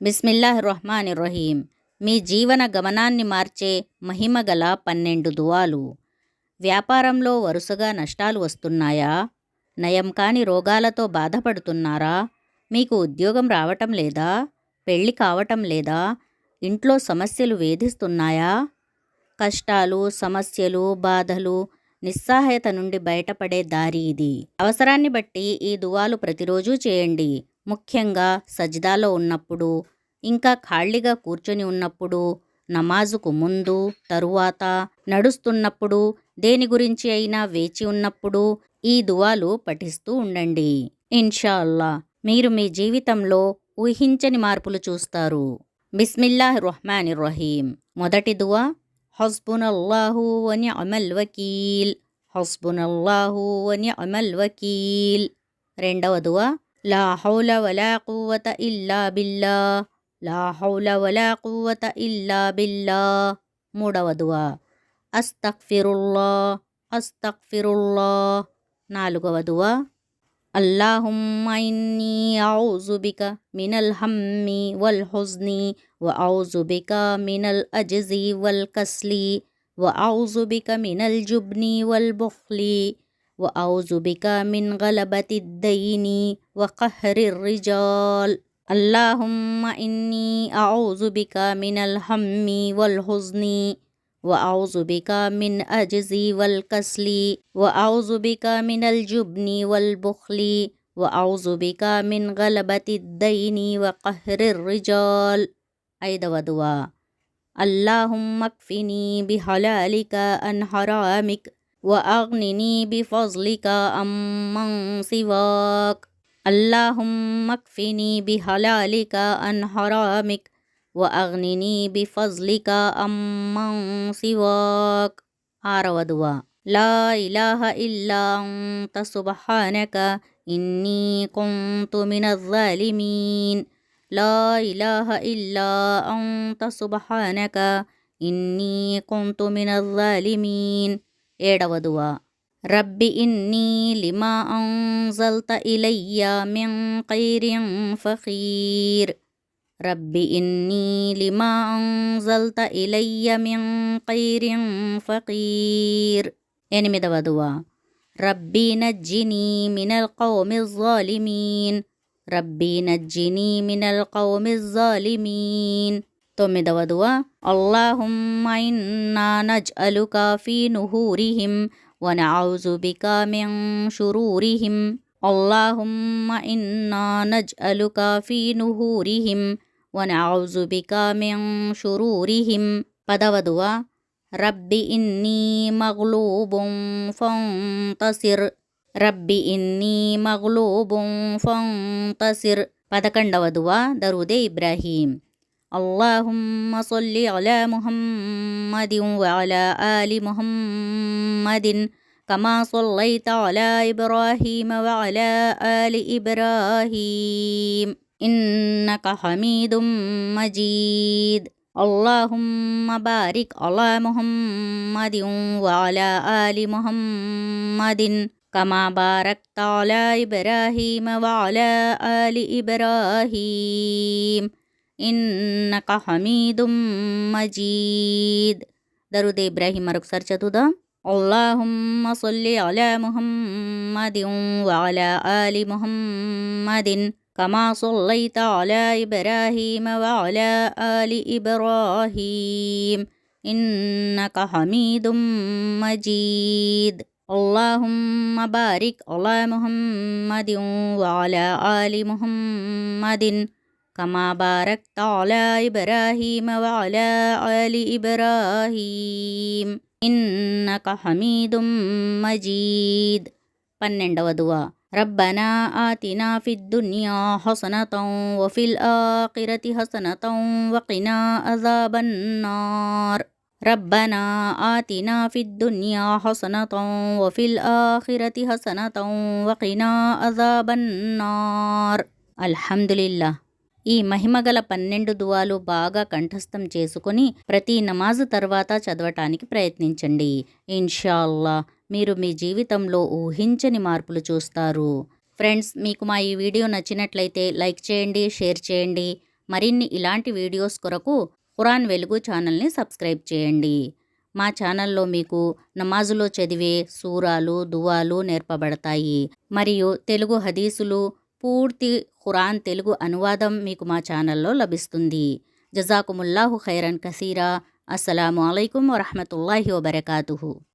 బిస్మిల్లాహిర్రహ్మానిర్రహీం. మీ జీవన గమనాన్ని మార్చే మహిమగల 12 దువాలు. వ్యాపారంలో వరుసగా నష్టాలు వస్తున్నాయా? నయం కాని రోగాలతో బాధపడుతున్నారా? మీకు ఉద్యోగం రావటం లేదా? పెళ్లి కావటం లేదా? ఇంట్లో సమస్యలు వేధిస్తున్నాయా? కష్టాలు, సమస్యలు, బాధలు, నిస్సహాయత నుండి బయటపడే దారి ఇది. అవసరాన్ని బట్టి ఈ దువాలు ప్రతిరోజు చేయండి. ముఖ్యంగా సజ్దాలో ఉన్నప్పుడు, ఇంకా ఖాళీగా కూర్చొని ఉన్నప్పుడు, నమాజుకు ముందు, తరువాత, నడుస్తున్నప్పుడు, దేని గురించి అయినా వేచి ఉన్నప్పుడు ఈ దువాలు పఠిస్తూ ఉండండి. ఇన్షా అల్లా మీరు మీ జీవితంలో ఊహించని మార్పులు చూస్తారు. బిస్మిల్లాహిర్రహ్మానిర్రహీం. మొదటి దువా, హస్బునల్లాహు వ నిఅమల్ వకీల్. హస్బునల్లాహు వ నిఅమల్ వకీల్. రెండవ దువా, లా హౌల వలా కువ్వత ఇల్లా బిల్లా. లా హౌల వలా కువ్వత ఇల్లా బిల్లా. మూడవ దువా, అస్తగ్ఫిరుల్లా అస్తగ్ఫిరుల్లా. నాలుగవ దువా, అల్లాహుమ్మ ఇన్నీ అఊజు బిక మినల్ హమ్మి వల్ హుజ్ని వ అఊజు బిక మినల్ అజ్జి వల్ కస్లి వ అఊజు బిక మినల్ జుబ్ని వల్ బుఖ్లి వ అఊజు బిక మిన్ గలబతిద్ దైని వ ఖహ్రిర్ రిజాల్. అల్లాహుమ్మ ఇన్నీ అఊజు బిక మినల్ హమ్మి వల్ హుజ్ని వ అఊజు బిక మిన్ అజ్జి వల్ కస్లి వ అఊజు బిక మినల్ జుబ్ని వల్ బుఖ్లి వ అఊజు బిక మిన్ గలబతిద్ దైని వ ఖహ్రిర్ రిజాల్. ఐదవ దువా, అల్లాహుమ్మ క్ఫినీ బిహలాలిక అన్ హరామిక్ వ అగ్నినీ బిఫజ్లిక అమ్మన్ సివాక్. అల్లాహుమ్మ క్ఫినీ బిహలాలిక అన్ హరామిక్ వ అగ్నినీ బిఫజ్లిక అమ్మన్ సివాక్. ఆరవ దువా, లా ఇలాహ ఇల్లా అంత సుబ్హానక ఇన్నీ కున్తు మినజ్ జాలిమీన్. లా ఇలాహ ఇల్లా అంత సుబ్హానక ఇన్నీ కున్తు మినజ్ జాలిమీన్. ఏడవ దువా, రబ్బి ఇన్నీ లిమా అంజల్త ఇలయ్య మిన్ ఖైరిన్ ఫఖీర్. రబ్బి ఇన్నీ లిమా అంజల్త ఇలయ్య మిన్ ఖైరిన్ ఫఖీర్. ఎనిమిదవ దువా, రబ్బీ నజ్జినీ మినల్ ఖౌమిజ్ జాలిమీన్. రబ్బీ నజ్జినీ మినల్ ఖౌమిజ్ జాలిమీన్. తొమ్మిదవ దువా, అల్లాహుమ్మ ఇన్నా నజ్అలుక ఫీ నుహూరిహిం వ నఅూజు బిక మిన్ షురూరిహిం. అల్లాహుమ్మ ఇన్నా నజ్అలుక ఫీ నుహూరిహిం వ నఅూజు బిక మిన్ షురూరిహిం. పదవ దువా, రబ్బి ఇన్నీ మగ్లూబున్ ఫంతసిర్. రబ్బి ఇన్నీ మగ్లూబున్ ఫంతసిర్. 11వ దువా, దరూదే ఇబ్రాహీం. అల్లాహుమ్మ సల్లి అలా ముహమ్మదిన్ వ అలా ఆలి ముహమ్మదిన్ కమా సల్లైత అలా ఇబ్రాహీమ వ అలా ఆలి ఇబ్రాహీం ఇన్నక హమీదుం మజీద్. అల్లాహుమ్మ బారిక్ అలా ముహమ్మదిన్ వ అలా ఆలి ముహమ్మదిన్ కమా బారక్త అలా ఇబ్రాహీమ వ అలా ఆలి ఇబ్రాహీం ఇన్నక హమీదుం మజీద్. దరూదే ఇబ్రాహీం మరొకసారి చదువుదాం. అల్లాహుమ్మ సల్లి అలా ముహమ్మదిన్ వ అలా ఆలి ముహమ్మదిన్ కమా సల్లైత అలా ఇబ్రాహీమ వ అలా ఆలి ఇబ్రాహీం ఇన్నక హమీదుం మజీద్. అల్లాహుమ్మ బారిక్ అలా ముహమ్మదిన్ వ అలా ఆలి ముహమ్మదిన్ కమా బారక్త అలా ఇబ్రాహీమ వ అలా ఆలి ఇబ్రాహీం ఇన్నక హమీదుం మజీద్. 12వ దువా, రబ్బనా ఆతినా ఫిద్ దునియా హసనతం వ ఫిల్ ఆఖిరతి హసనతం వ కినా అజాబన్నార్. రబ్బనా ఆతినా ఫిద్ దునియా హసనతం వ ఫిల్ ఆఖిరతి హసనతం వ కినా అజాబన్నార్. అల్హమ్దులిల్లాహ్. ఈ మహిమగల 12 దువాలు బాగా కంఠస్థం చేసుకుని ప్రతి నమాజు తర్వాత చదవటానికి ప్రయత్నించండి. ఇన్షా అల్లా మీరు మీ జీవితంలో ఊహించని మార్పులు చూస్తారు. ఫ్రెండ్స్, మీకు మా ఈ వీడియో నచ్చినట్లయితే లైక్ చేయండి, షేర్ చేయండి. మరిన్ని ఇలాంటి వీడియోస్ కొరకు ఖురాన్ వెలుగు ఛానల్ని సబ్స్క్రైబ్ చేయండి. మా ఛానల్లో మీకు నమాజులో చదివే సూరాలు, దువాలు నేర్పబడతాయి. మరియు తెలుగు హదీసులు, పూర్తి ఖురాన్ తెలుగు అనువాదం మీకు మా ఛానల్లో లభిస్తుంది. జజాకుముల్లాహు ఖైరన్ కసీరా. అస్సలాము అలైకుం వరహమతుల్లాహి వబరకాతుహు.